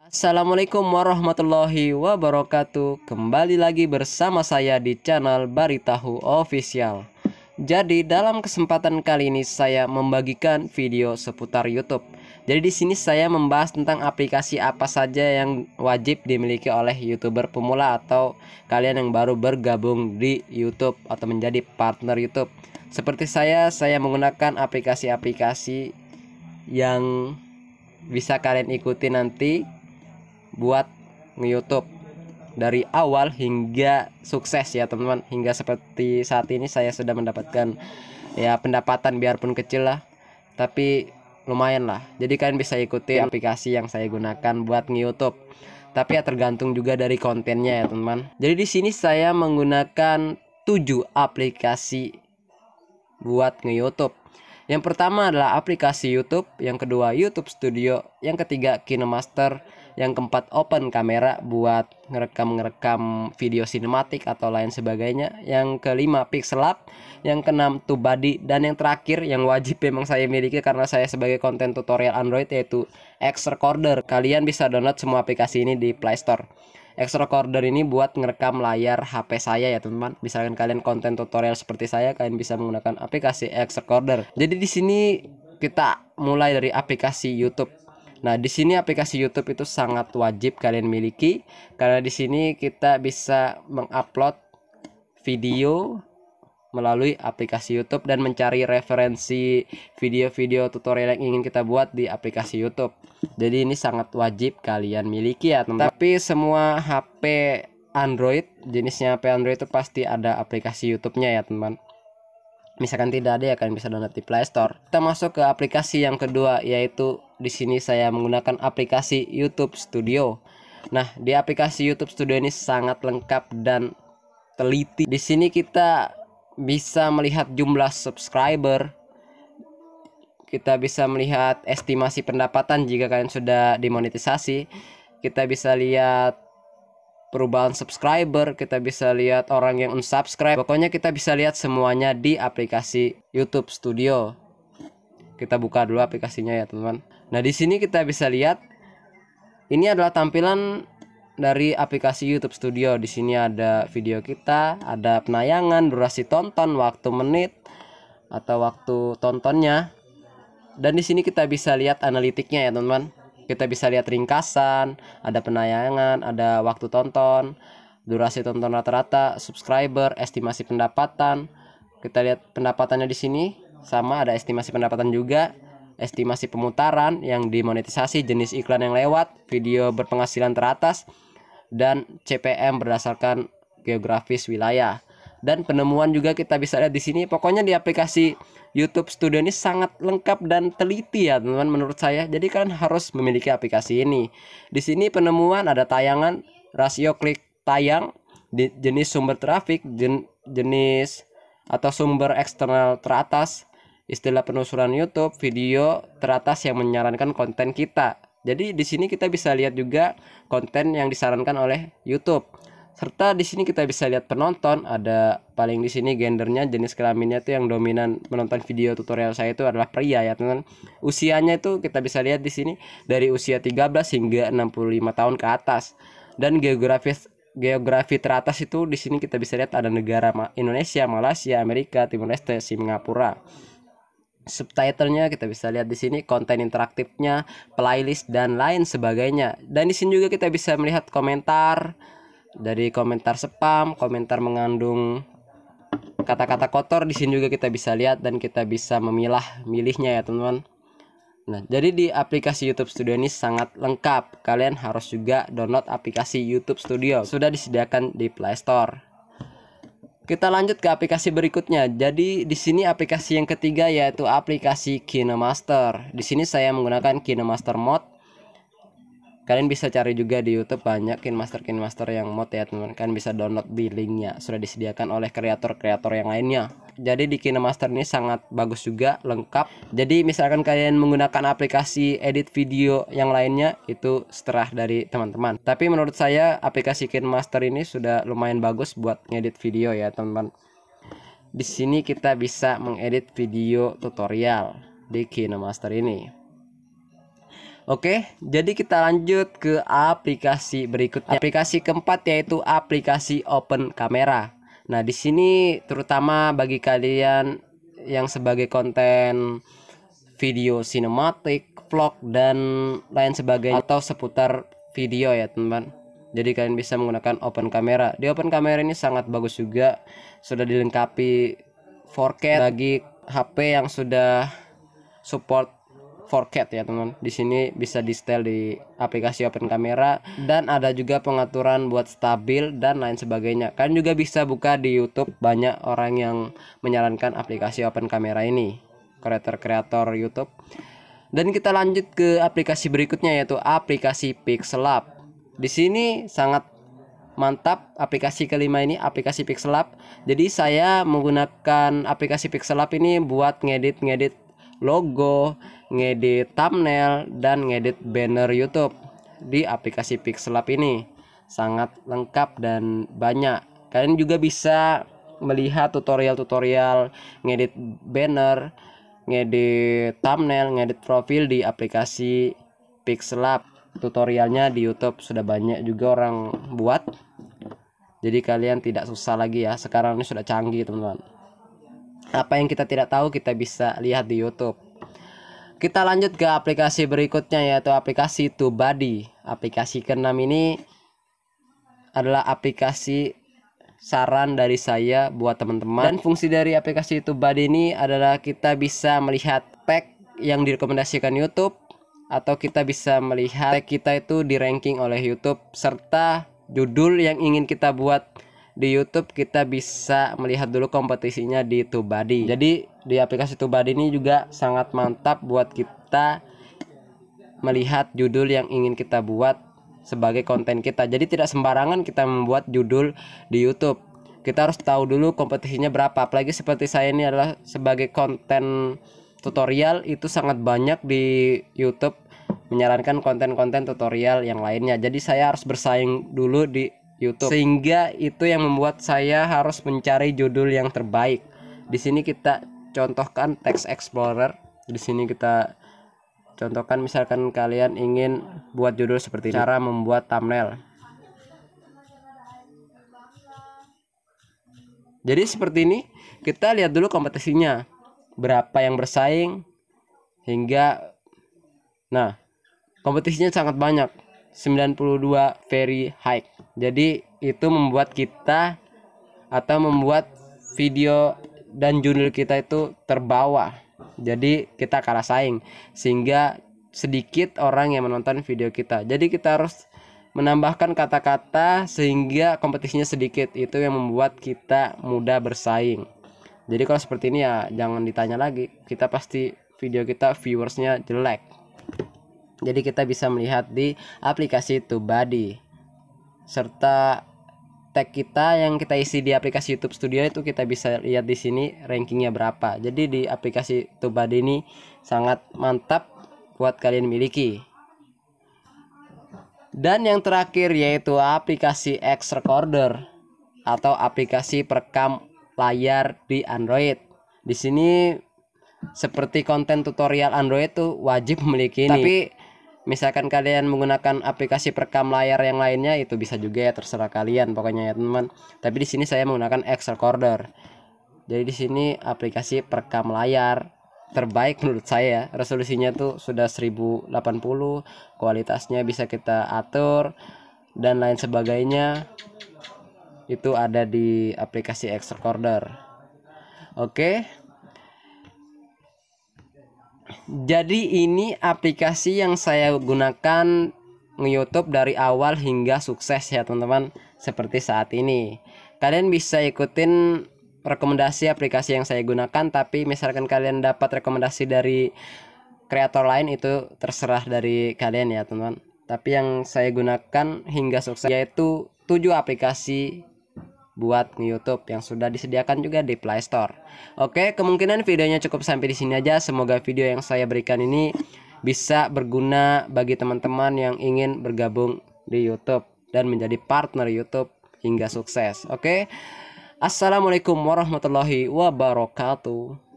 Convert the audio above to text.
Assalamualaikum warahmatullahi wabarakatuh. Kembali lagi bersama saya di channel Baritahu Official. Jadi dalam kesempatan kali ini saya membagikan video seputar YouTube. Jadi di sini saya membahas tentang aplikasi apa saja yang wajib dimiliki oleh YouTuber pemula atau kalian yang baru bergabung di YouTube atau menjadi partner YouTube. Seperti saya menggunakan aplikasi-aplikasi yang bisa kalian ikuti nanti buat nge-YouTube dari awal hingga sukses ya teman-teman. Hingga seperti saat ini saya sudah mendapatkan ya pendapatan biarpun kecil lah, tapi lumayan lah. Jadi kalian bisa ikuti aplikasi yang saya gunakan buat nge-YouTube. Tapi ya tergantung juga dari kontennya ya teman-teman. Jadi di sini saya menggunakan 7 aplikasi buat nge-YouTube. Yang pertama adalah aplikasi YouTube, yang kedua YouTube Studio, yang ketiga KineMaster, yang keempat Open Camera buat ngerekam video sinematik atau lain sebagainya, yang kelima Pixelab, yang keenam TubeBuddy, dan yang terakhir yang wajib memang saya miliki karena saya sebagai konten tutorial Android yaitu Xrecorder. Kalian bisa download semua aplikasi ini di Play Store. Xrecorder ini buat ngerekam layar HP saya ya teman-teman. Misalkan kalian konten tutorial seperti saya, kalian bisa menggunakan aplikasi Xrecorder. Jadi di sini kita mulai dari aplikasi YouTube. Nah, di sini aplikasi YouTube itu sangat wajib kalian miliki karena di sini kita bisa mengupload video melalui aplikasi YouTube dan mencari referensi video-video tutorial yang ingin kita buat di aplikasi YouTube. Jadi ini sangat wajib kalian miliki ya teman-teman. Tapi semua HP Android, jenisnya HP Android itu pasti ada aplikasi YouTube-nya ya teman-teman. Misalkan tidak ada ya kalian bisa download di Play Store. Kita masuk ke aplikasi yang kedua, yaitu di sini saya menggunakan aplikasi YouTube Studio. Nah, di aplikasi YouTube Studio ini sangat lengkap dan teliti. Di sini kita bisa melihat jumlah subscriber, kita bisa melihat estimasi pendapatan jika kalian sudah dimonetisasi, kita bisa lihat perubahan subscriber, kita bisa lihat orang yang unsubscribe. Pokoknya kita bisa lihat semuanya di aplikasi YouTube Studio. Kita buka dulu aplikasinya ya teman-teman. Nah, di sini kita bisa lihat ini adalah tampilan dari aplikasi YouTube Studio. Di sini ada video kita, ada penayangan, durasi tonton, waktu menit atau waktu tontonnya. Dan di sini kita bisa lihat analitiknya ya teman-teman. Kita bisa lihat ringkasan, ada penayangan, ada waktu tonton, durasi tonton rata-rata, subscriber, estimasi pendapatan. Kita lihat pendapatannya di sini sama, ada estimasi pendapatan juga, estimasi pemutaran yang dimonetisasi, jenis iklan yang lewat, video berpenghasilan teratas, dan CPM berdasarkan geografis wilayah. Dan penemuan juga kita bisa lihat di sini. Pokoknya di aplikasi YouTube Studio ini sangat lengkap dan teliti ya teman-teman menurut saya. Jadi kalian harus memiliki aplikasi ini. Di sini penemuan ada tayangan, rasio klik tayang, jenis sumber trafik, jenis atau sumber eksternal teratas, istilah penelusuran YouTube, video teratas yang menyarankan konten kita. Jadi di sini kita bisa lihat juga konten yang disarankan oleh YouTube. Serta di sini kita bisa lihat penonton, ada paling di sini gendernya, jenis kelaminnya itu yang dominan menonton video tutorial saya itu adalah pria ya teman. Usianya itu kita bisa lihat di sini dari usia 13 hingga 65 tahun ke atas. Dan geografi teratas itu di sini kita bisa lihat ada negara Indonesia, Malaysia, Amerika, Timur Leste, Singapura. Subtitlenya kita bisa lihat di sini, konten interaktifnya, playlist dan lain sebagainya. Dan di sini juga kita bisa melihat komentar, dari komentar spam, komentar mengandung kata-kata kotor di sini juga kita bisa lihat dan kita bisa milihnya ya teman-teman. Nah, jadi di aplikasi YouTube Studio ini sangat lengkap. Kalian harus juga download aplikasi YouTube Studio. Sudah disediakan di Play Store. Kita lanjut ke aplikasi berikutnya. Jadi di sini aplikasi yang ketiga yaitu aplikasi KineMaster. Di sini saya menggunakan KineMaster Mode. Kalian bisa cari juga di YouTube banyak KineMaster yang mod ya teman-teman. Kalian bisa download di linknya, sudah disediakan oleh kreator-kreator yang lainnya. Jadi di KineMaster ini sangat bagus juga, lengkap. Jadi misalkan kalian menggunakan aplikasi edit video yang lainnya, itu setelah dari teman-teman. Tapi menurut saya aplikasi KineMaster ini sudah lumayan bagus buat ngedit video ya teman-teman. Di sini kita bisa mengedit video tutorial di KineMaster ini. Oke, jadi kita lanjut ke aplikasi berikutnya. Aplikasi keempat yaitu aplikasi Open Camera. Nah, di sini terutama bagi kalian yang sebagai konten video sinematik, vlog dan lain sebagainya atau seputar video ya, teman. Jadi kalian bisa menggunakan Open Camera. Di Open Camera ini sangat bagus juga, sudah dilengkapi 4K bagi HP yang sudah support 4K ya teman. Di sini bisa di setel di aplikasi Open Camera dan ada juga pengaturan buat stabil dan lain sebagainya. Kalian juga bisa buka di YouTube, banyak orang yang menyarankan aplikasi Open Camera ini, kreator YouTube. Dan kita lanjut ke aplikasi berikutnya yaitu aplikasi Pixellab. Di sini sangat mantap aplikasi kelima ini, aplikasi Pixellab. Jadi saya menggunakan aplikasi Pixellab ini buat ngedit logo, ngedit thumbnail dan ngedit banner YouTube. Di aplikasi Pixellab ini sangat lengkap dan banyak. Kalian juga bisa melihat tutorial ngedit banner, ngedit thumbnail, ngedit profil di aplikasi Pixellab. Tutorialnya di YouTube sudah banyak juga orang buat. Jadi kalian tidak susah lagi ya. Sekarang ini sudah canggih, teman-teman. Apa yang kita tidak tahu kita bisa lihat di YouTube. Kita lanjut ke aplikasi berikutnya yaitu aplikasi TubeBuddy. Aplikasi keenam ini adalah aplikasi saran dari saya buat teman-teman. Dan fungsi dari aplikasi TubeBuddy ini adalah kita bisa melihat tag yang direkomendasikan YouTube, atau kita bisa melihat tag kita itu di ranking oleh YouTube, serta judul yang ingin kita buat di YouTube kita bisa melihat dulu kompetisinya di TubeBuddy. Jadi di aplikasi TubeBuddy ini juga sangat mantap buat kita melihat judul yang ingin kita buat sebagai konten kita. Jadi tidak sembarangan kita membuat judul di YouTube. Kita harus tahu dulu kompetisinya berapa. Apalagi seperti saya ini adalah sebagai konten tutorial, itu sangat banyak di YouTube menyarankan konten-konten tutorial yang lainnya. Jadi saya harus bersaing dulu di YouTube, sehingga itu yang membuat saya harus mencari judul yang terbaik. Di sini kita contohkan Text Explorer. Di sini kita contohkan misalkan kalian ingin buat judul seperti ini. Cara membuat thumbnail. Jadi seperti ini, kita lihat dulu kompetisinya, berapa yang bersaing, hingga kompetisinya sangat banyak, 92 very high. Jadi itu membuat kita atau membuat video dan judul kita itu terbawa. Jadi kita kalah saing, sehingga sedikit orang yang menonton video kita. Jadi kita harus menambahkan kata-kata sehingga kompetisinya sedikit. Itu yang membuat kita mudah bersaing. Jadi kalau seperti ini ya jangan ditanya lagi, kita pasti video kita viewersnya jelek. Jadi kita bisa melihat di aplikasi TubeBuddy, serta tag kita yang kita isi di aplikasi YouTube Studio itu kita bisa lihat di sini rankingnya berapa. Jadi di aplikasi TubeBuddy ini sangat mantap buat kalian miliki. Dan yang terakhir yaitu aplikasi Xrecorder atau aplikasi perekam layar di Android. Di sini seperti konten tutorial Android tuh wajib memiliki ini. Tapi misalkan kalian menggunakan aplikasi perekam layar yang lainnya itu bisa juga ya, terserah kalian pokoknya ya teman. Tapi di sini saya menggunakan Xrecorder. Jadi di sini aplikasi perekam layar terbaik menurut saya. Resolusinya tuh sudah 1080, kualitasnya bisa kita atur dan lain sebagainya. Itu ada di aplikasi Xrecorder. Oke. Jadi ini aplikasi yang saya gunakan nge-YouTube dari awal hingga sukses ya teman-teman, seperti saat ini. Kalian bisa ikutin rekomendasi aplikasi yang saya gunakan, tapi misalkan kalian dapat rekomendasi dari kreator lain itu terserah dari kalian ya teman-teman. Tapi yang saya gunakan hingga sukses yaitu 7 aplikasi buat YouTube yang sudah disediakan juga di Play Store. Oke, kemungkinan videonya cukup sampai di sini aja. Semoga video yang saya berikan ini bisa berguna bagi teman-teman yang ingin bergabung di YouTube dan menjadi partner YouTube hingga sukses. Oke. Assalamualaikum warahmatullahi wabarakatuh.